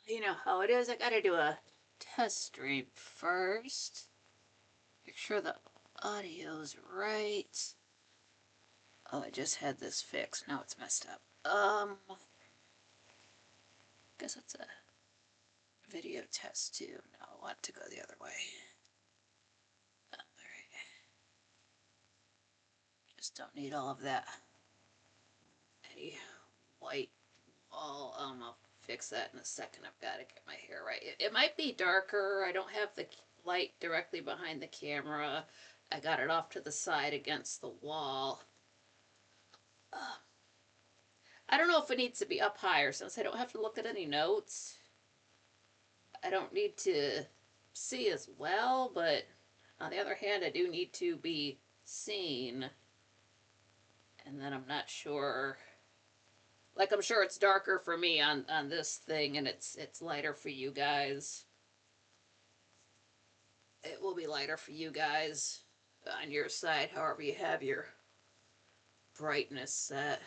You know how it is. I gotta do a test stream first. Make sure the audio's right. Oh, I just had this fixed. Now it's messed up. Guess it's a video test too. No, I want it to go the other way. Alright. Just don't need all of that. Any white wall. I'll fix that in a second. I've got to get my hair right. It might be darker. I don't have the light directly behind the camera. I got it off to the side against the wall. I don't know if it needs to be up higher since I don't have to look at any notes. I don't need to see as well, but on the other hand, I do need to be seen. And then I'm not sure. Like, I'm sure it's darker for me on this thing, and it's lighter for you guys. It will be lighter for you guys on your side, however you have your brightness set.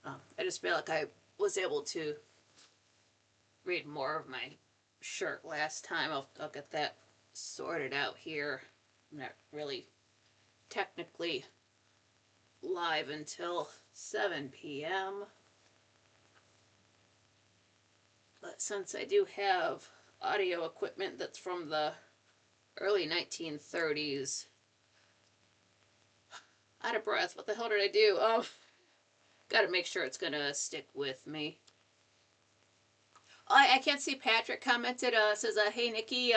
I just feel like I was able to read more of my shirt last time. I'll get that sorted out here. I'm not really technically live until 7 p.m. But since I do have audio equipment that's from the early 1930s, out of breath, what the hell did I do? Gotta make sure it's gonna stick with me. I can't see Patrick commented, says, hey Nikki,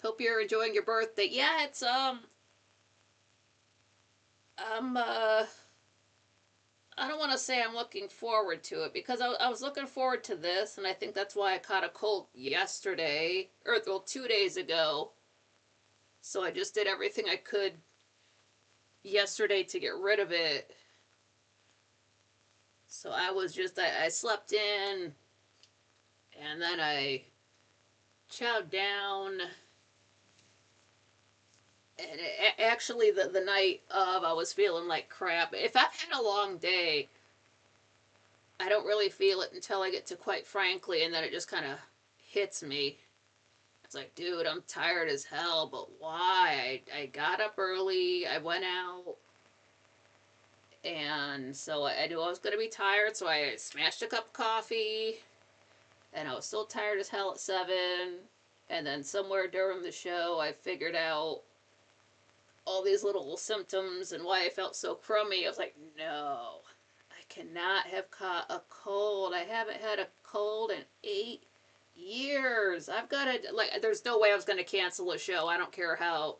hope you're enjoying your birthday. Yeah, it's, I don't want to say I'm looking forward to it because I was looking forward to this, and I think that's why I caught a cold yesterday, or well, 2 days ago. So I just did everything I could yesterday to get rid of it. So I was just, I slept in, and then I chowed down. And actually, the night of, I was feeling like crap. If I've had a long day, I don't really feel it until I get to Quite Frankly, and then it just kind of hits me. It's like, dude, I'm tired as hell, but why? I got up early, I went out, and so I knew I was going to be tired, so I smashed a cup of coffee, and I was still tired as hell at 7, and then somewhere during the show, I figured out all these little symptoms and why I felt so crummy. I was like, no, I cannot have caught a cold. I haven't had a cold in 8 years. I've got to, like, there's no way I was going to cancel a show. I don't care how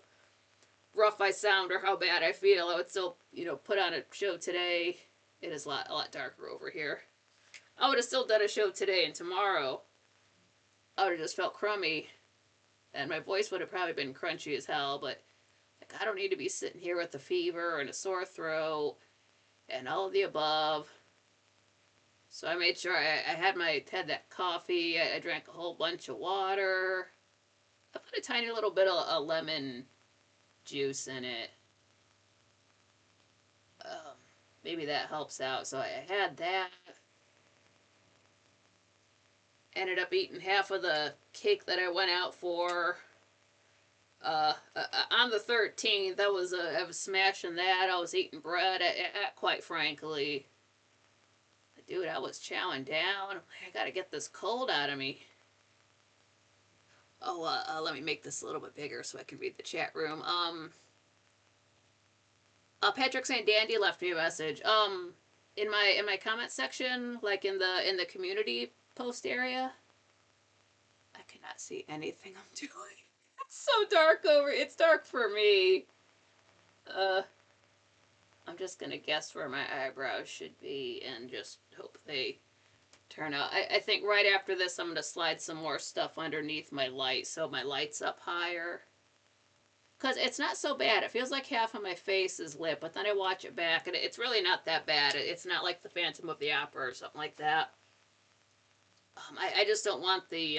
rough I sound or how bad I feel. I would still, put on a show today. It is a lot darker over here. I would have still done a show today, and tomorrow I would have just felt crummy, and my voice would have probably been crunchy as hell, but like, I don't need to be sitting here with a fever and a sore throat and all of the above. So I made sure I had that coffee. I drank a whole bunch of water. I put a tiny little bit of lemon juice in it. Maybe that helps out. So I had that. Ended up eating half of the cake that I went out for. On the 13th, I was smashing that. I was eating bread. Quite frankly, dude, I was chowing down. I gotta get this cold out of me. Oh, let me make this a little bit bigger so I can read the chat room. Patrick saying Dandy left me a message. In my comment section, like in the community post area, I cannot see anything I'm doing. It's so dark over. It's dark for me. I'm just gonna guess where my eyebrows should be and just hope they turn out. I think right after this, I'm gonna slide some more stuff underneath my light so my light's up higher. Because it's not so bad. It feels like half of my face is lit, but then I watch it back, and it's really not that bad. It's not like the Phantom of the Opera or something like that. I just don't want the,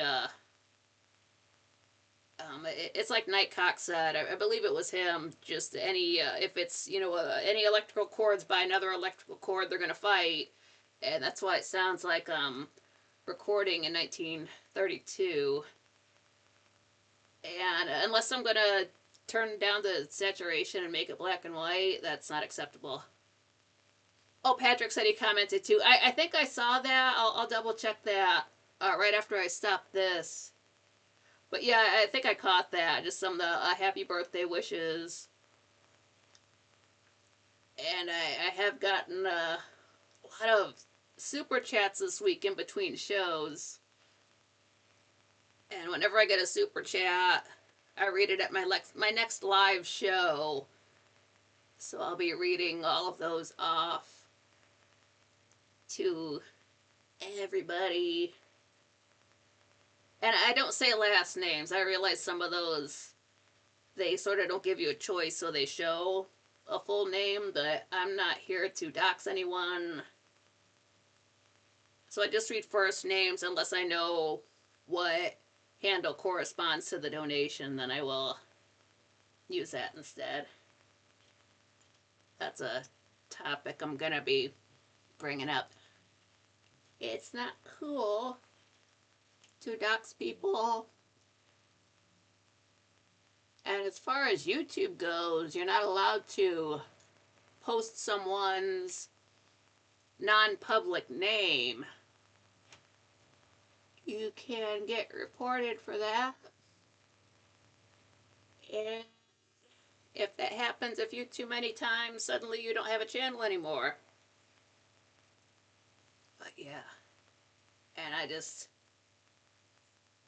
it's like Nightcock said, I believe it was him, just any, if it's, any electrical cords by another electrical cord, they're going to fight. And that's why it sounds like, recording in 1932. And unless I'm going to turn down the saturation and make it black and white, that's not acceptable. Oh, Patrick said he commented too. I think I saw that. I'll double check that right after I stop this. But yeah, I think I caught that. Just some of the happy birthday wishes. And I have gotten a lot of super chats this week in between shows. And whenever I get a super chat, I read it at my next live show. So I'll be reading all of those off to everybody. And I don't say last names. I realize some of those, they sort of don't give you a choice, so they show a full name, but I'm not here to dox anyone. So I just read first names unless I know what handle corresponds to the donation, then I will use that instead. That's a topic I'm going to be bringing up. It's not cool to dox people. And as far as YouTube goes, you're not allowed to post someone's non-public name. You can get reported for that. And if that happens a few too many times, suddenly you don't have a channel anymore. But yeah. And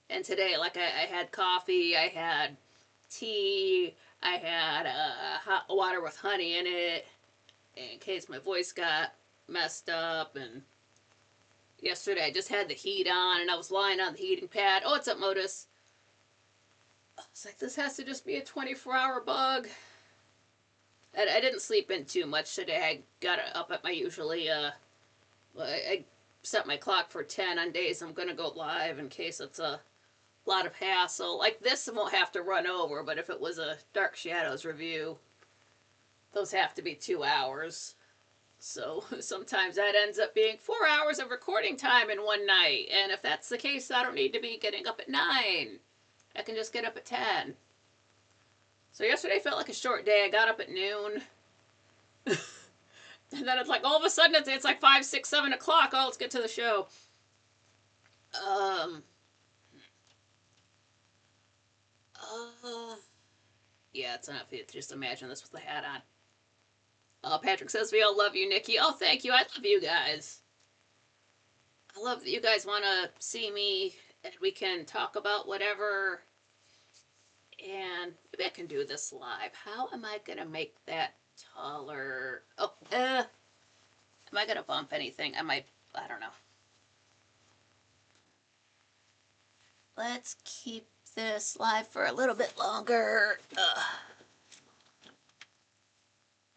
and today, like I had coffee, I had tea, I had hot water with honey in it, in case my voice got messed up. And yesterday I just had the heat on and I was lying on the heating pad. Oh, what's up, Modus? I was like, this has to just be a 24-hour bug. And I didn't sleep in too much today. I got up at my usually, I set my clock for 10 on days I'm going to go live in case it's a lot of hassle. Like this won't have to run over, but if it was a Dark Shadows review, those have to be 2 hours. So sometimes that ends up being 4 hours of recording time in one night. And if that's the case, I don't need to be getting up at 9. I can just get up at 10. So yesterday felt like a short day. I got up at noon. And then it's like all of a sudden it's like 5, 6, 7 o'clock. Oh, let's get to the show. Yeah, it's enough. Just imagine this with the hat on. Patrick says, we all love you, Nikki. Oh, thank you. I love you guys. I love that you guys want to see me and we can talk about whatever. And maybe I can do this live. How am I going to make that taller? Oh, am I going to bump anything? I don't know. Let's keep this live for a little bit longer.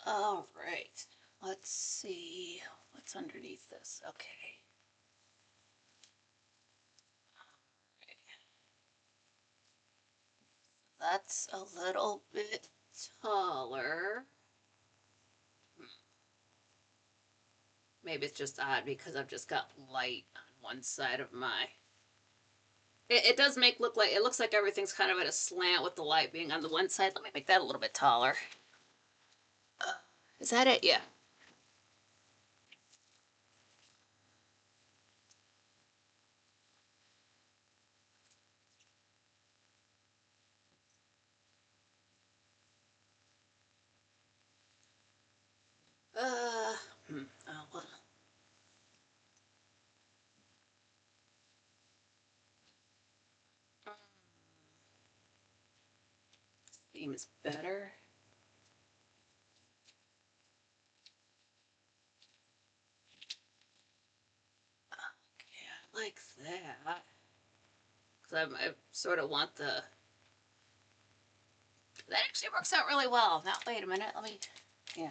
All right. Let's see what's underneath this. Okay. That's a little bit taller. Maybe it's just odd because I've just got light on one side of my... It does it looks like everything's kind of at a slant with the light being on the one side. Let me make that a little bit taller. Is that it? Yeah. Oh, well. Seems better. Okay, I like that. Because I sort of want the... That actually works out really well. Now, wait a minute. Let me... Yeah.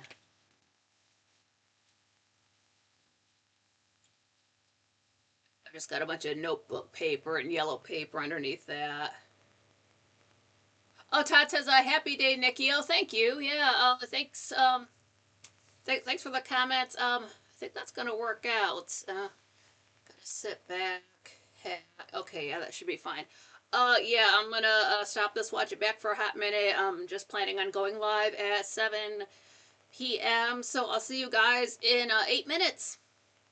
I've just got a bunch of notebook paper and yellow paper underneath that. Oh, Todd says, happy day, Nikki. Oh, thank you. Yeah, thanks. Thanks for the comments. I think that's going to work out. Gotta Sit back. Okay, yeah, that should be fine. Yeah, I'm gonna stop this, watch it back for a hot minute. I'm just planning on going live at 7 p.m. So I'll see you guys in 8 minutes.